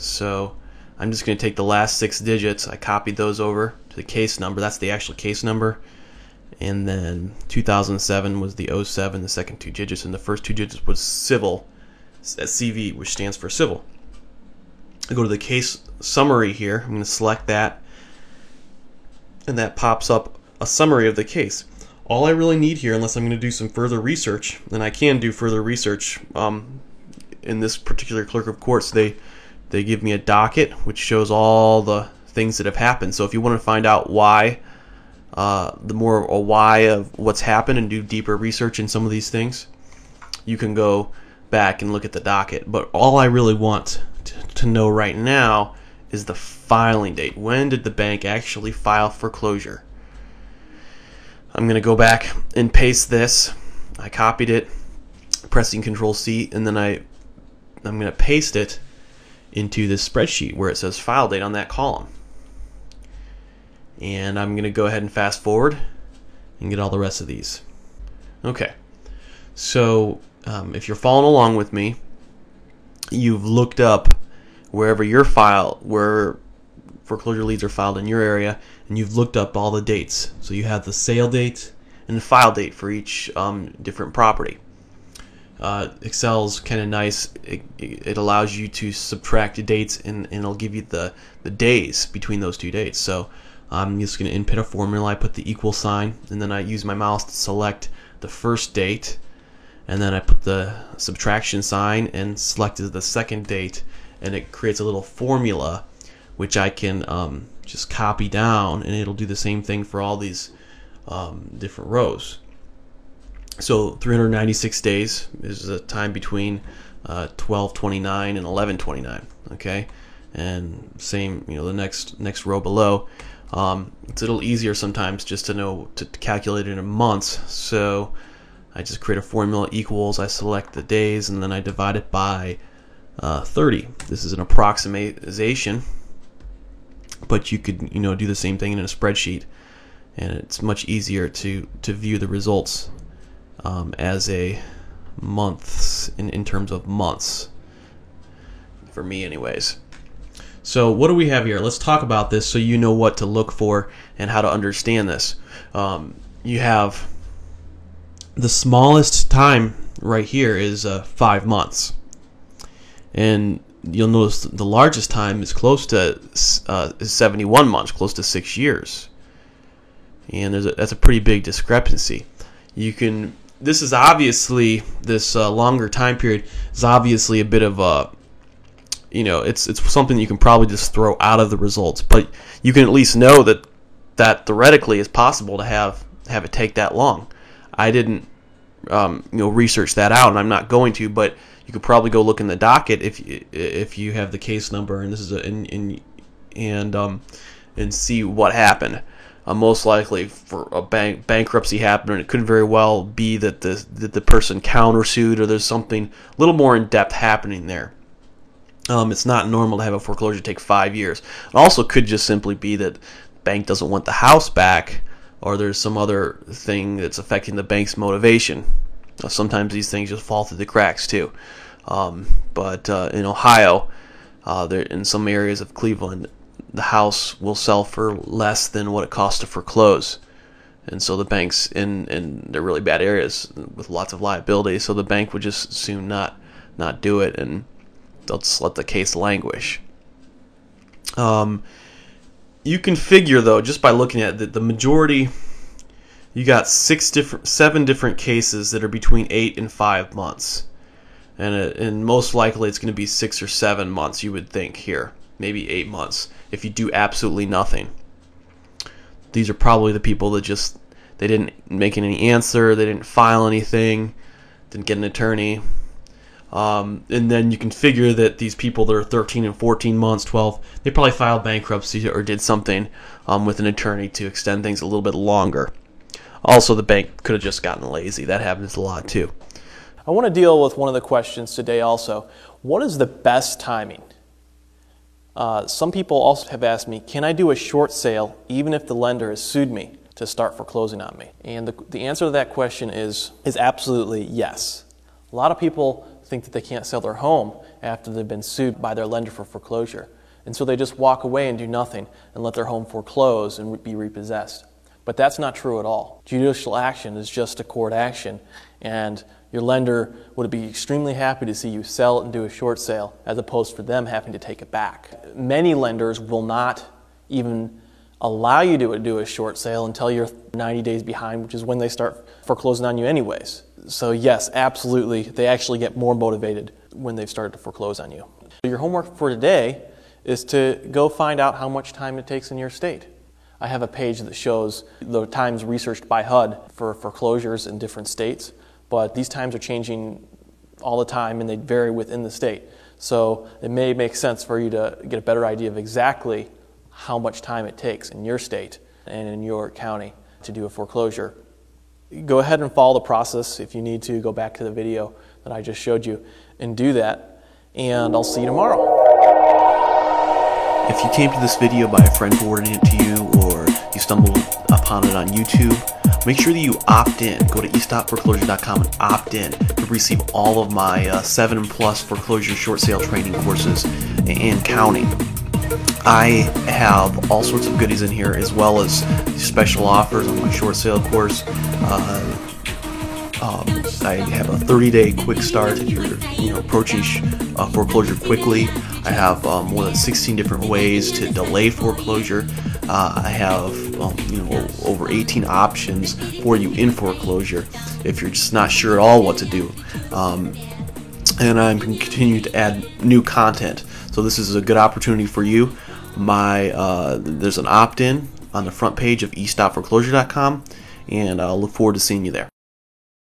So I'm just going to take the last 6 digits. I copied those over to the case number. That's the actual case number. And then 2007 was the 07, the second 2 digits, and the first 2 digits was civil, CV, which stands for civil. I go to the case summary here. I'm going to select that, and that pops up a summary of the case. All I really need here, unless I'm going to do some further research, and I can do further research in this particular clerk of courts, they give me a docket which shows all the things that have happened. So if you want to find out why, the more a why of what's happened and do deeper research in some of these things, you can go back and look at the docket. But all I really want to know right now is the filing date. When did the bank actually file foreclosure? I'm going to go back and paste this. I copied it, pressing Control C, and then I'm going to paste it into this spreadsheet where it says file date on that column. And I'm going to go ahead and fast forward and get all the rest of these. Okay, so if you're following along with me, you've looked up wherever your file, where foreclosure leads are filed in your area, and you've looked up all the dates. So you have the sale date and the file date for each different property. Excel's kind of nice. It allows you to subtract the dates, and it'll give you the days between those 2 dates. So I'm just going to input a formula. I put the equal sign, and then I use my mouse to select the first date, and then I put the subtraction sign and selected the second date, and it creates a little formula which I can just copy down, and it'll do the same thing for all these different rows. So 396 days is the time between 1229 and 1129. Okay, and same, the next row below. It's a little easier sometimes just to know to calculate it in months. So I just create a formula equals. I select the days, and then I divide it by 30. This is an approximation, but you could do the same thing in a spreadsheet, and it's much easier to view the results as a months in terms of months, for me anyways. So what do we have here? Let's talk about this so you know what to look for and how to understand this. You have the smallest time right here is 5 months, and you'll notice the largest time is close to 71 months, close to 6 years, and that's a pretty big discrepancy. This is obviously, this longer time period is obviously a bit of a, it's something you can probably just throw out of the results, but you can at least know that theoretically it's possible to have it take that long. I didn't research that out, and I'm not going to, but you could probably go look in the docket if you have the case number, and this is and see what happened. Most likely for a bankruptcy happened, and it could very well be that the person countersued, or there's something a little more in depth happening there. It's not normal to have a foreclosure take 5 years. It also could just simply be that the bank doesn't want the house back, or there's some other thing that's affecting the bank's motivation. Sometimes these things just fall through the cracks too. But in Ohio, in some areas of Cleveland, the house will sell for less than what it costs to foreclose. And so the banks in they're really bad areas with lots of liability, so the bank would just soon not do it, and they'll just let the case languish. You can figure, though, just by looking at the majority, you got 7 different cases that are between 8 and 5 months, and most likely it's going to be 6 or 7 months, you would think here, maybe 8 months if you do absolutely nothing. These are probably the people that they didn't make any answer, they didn't file anything, didn't get an attorney. And then you can figure that these people that are 13 and 14 months, 12, they probably filed bankruptcy or did something with an attorney to extend things a little bit longer. Also, the bank could have just gotten lazy. That happens a lot too. I want to deal with one of the questions today also. What is the best timing? Some people also have asked me, can I do a short sale even if the lender has sued me to start foreclosing on me? And the answer to that question is absolutely yes. A lot of people think that they can't sell their home after they've been sued by their lender for foreclosure. And so they just walk away and do nothing and let their home foreclose and be repossessed. But that's not true at all. Judicial action is just a court action, and your lender would be extremely happy to see you sell it and do a short sale as opposed to them having to take it back. Many lenders will not even allow you to do a short sale until you're 90 days behind, which is when they start foreclosing on you anyways. So yes, absolutely, they actually get more motivated when they've started to foreclose on you. Your homework for today is to go find out how much time it takes in your state. I have a page that shows the times researched by HUD for foreclosures in different states, but these times are changing all the time and they vary within the state. So it may make sense for you to get a better idea of exactly how much time it takes in your state and in your county to do a foreclosure. Go ahead and follow the process. If you need to, go back to the video that I just showed you and do that, and I'll see you tomorrow. If you came to this video by a friend forwarding it to you, or you stumbled upon it on YouTube, make sure that you opt in. Go to eastopforeclosure.com and opt in to receive all of my 7+ foreclosure short sale training courses and counting. I have all sorts of goodies in here, as well as special offers on my short sale course. I have a 30-day quick start if you're approaching foreclosure quickly. I have more than 16 different ways to delay foreclosure. I have over 18 options for you in foreclosure if you're just not sure at all what to do. And I'm going to continue to add new content. So this is a good opportunity for you. There's an opt-in on the front page of eastopforeclosure.com, and I'll look forward to seeing you there.